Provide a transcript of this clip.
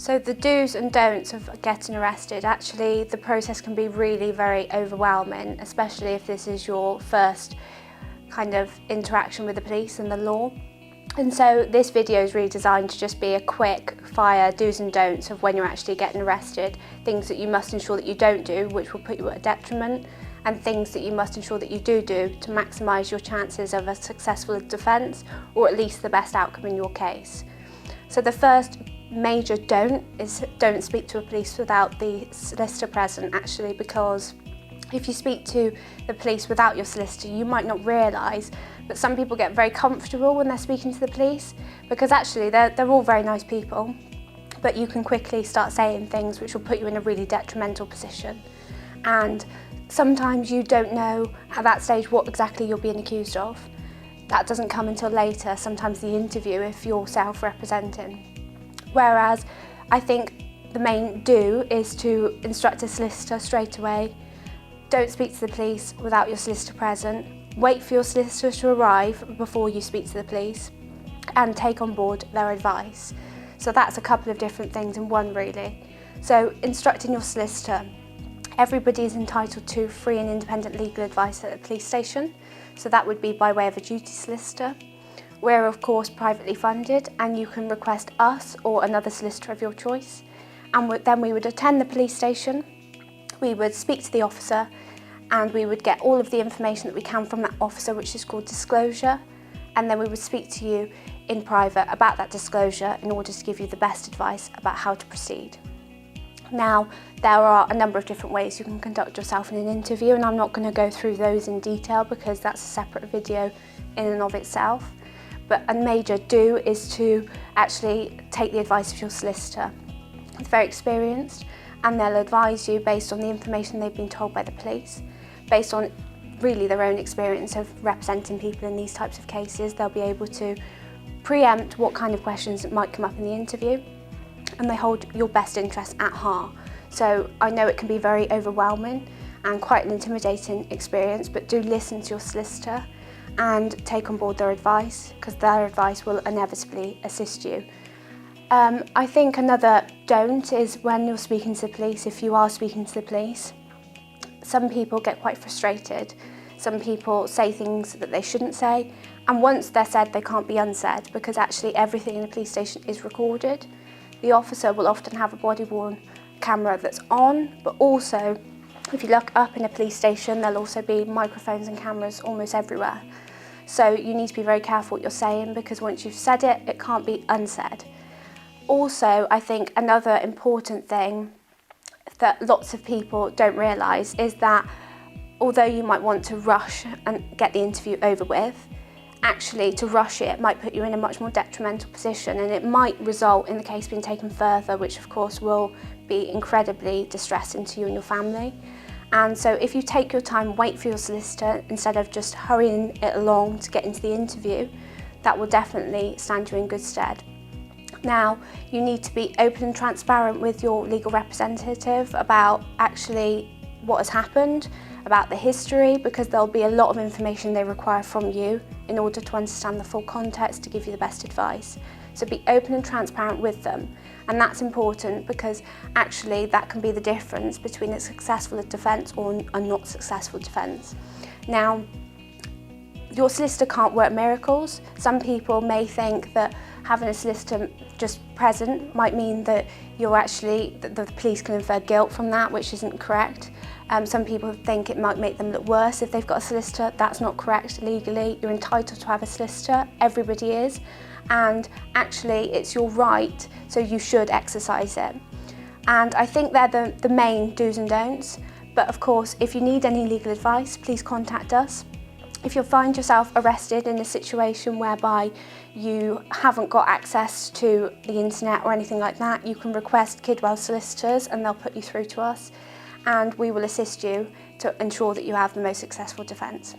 So the do's and don'ts of getting arrested, actually the process can be really very overwhelming, especially if this is your first kind of interaction with the police and the law. And so this video is really designed to just be a quick fire do's and don'ts of when you're actually getting arrested, things that you must ensure that you don't do, which will put you at a detriment, and things that you must ensure that you do to maximise your chances of a successful defence, or at least the best outcome in your case. So the first major don't is don't speak to a police without the solicitor present, actually, because if you speak to the police without your solicitor, you might not realise, but some people get very comfortable when they're speaking to the police, because actually they're all very nice people, but you can quickly start saying things which will put you in a really detrimental position. And sometimes you don't know at that stage what exactly you're being accused of. That doesn't come until later, sometimes the interview, if you're self-representing. Whereas I think the main do is to instruct a solicitor straight away. Don't speak to the police without your solicitor present. Wait for your solicitor to arrive before you speak to the police, and take on board their advice. So that's a couple of different things in one, really. So instructing your solicitor. Everybody is entitled to free and independent legal advice at a police station. So that would be by way of a duty solicitor. We're of course privately funded, and you can request us or another solicitor of your choice. And then we would attend the police station, we would speak to the officer, and we would get all of the information that we can from that officer, which is called disclosure. And then we would speak to you in private about that disclosure in order to give you the best advice about how to proceed. Now, there are a number of different ways you can conduct yourself in an interview, and I'm not going to go through those in detail because that's a separate video in and of itself. But a major do is to actually take the advice of your solicitor. It's very experienced, and they'll advise you based on the information they've been told by the police, based on really their own experience of representing people in these types of cases. They'll be able to preempt what kind of questions might come up in the interview, and they hold your best interests at heart. So I know it can be very overwhelming and quite an intimidating experience, but do listen to your solicitor and take on board their advice, because their advice will inevitably assist you. I think another don't is when you're speaking to the police, if you are speaking to the police, some people get quite frustrated. Some people say things that they shouldn't say, and once they're said, they can't be unsaid, because actually everything in the police station is recorded. The officer will often have a body-worn camera that's on, but also, if you look up in a police station, there'll also be microphones and cameras almost everywhere. So you need to be very careful what you're saying, because once you've said it, it can't be unsaid. Also, I think another important thing that lots of people don't realise is that although you might want to rush and get the interview over with, actually to rush it might put you in a much more detrimental position, and it might result in the case being taken further, which of course will be incredibly distressing to you and your family. And so if you take your time, wait for your solicitor instead of just hurrying it along to get into the interview, that will definitely stand you in good stead. Now, you need to be open and transparent with your legal representative about actually what has happened, about the history, because there'll be a lot of information they require from you in order to understand the full context to give you the best advice. So be open and transparent with them. And that's important, because actually that can be the difference between a successful defence or a not successful defence. Now, your solicitor can't work miracles. Some people may think that having a solicitor just present might mean that the police can infer guilt from that, which isn't correct. Some people think it might make them look worse if they've got a solicitor. That's not correct legally. You're entitled to have a solicitor, everybody is, and actually it's your right, so you should exercise it. And I think they're the main do's and don'ts, but of course if you need any legal advice, please contact us. If you find yourself arrested in a situation whereby you haven't got access to the internet or anything like that, you can request Kidwells Solicitors and they'll put you through to us, and we will assist you to ensure that you have the most successful defence.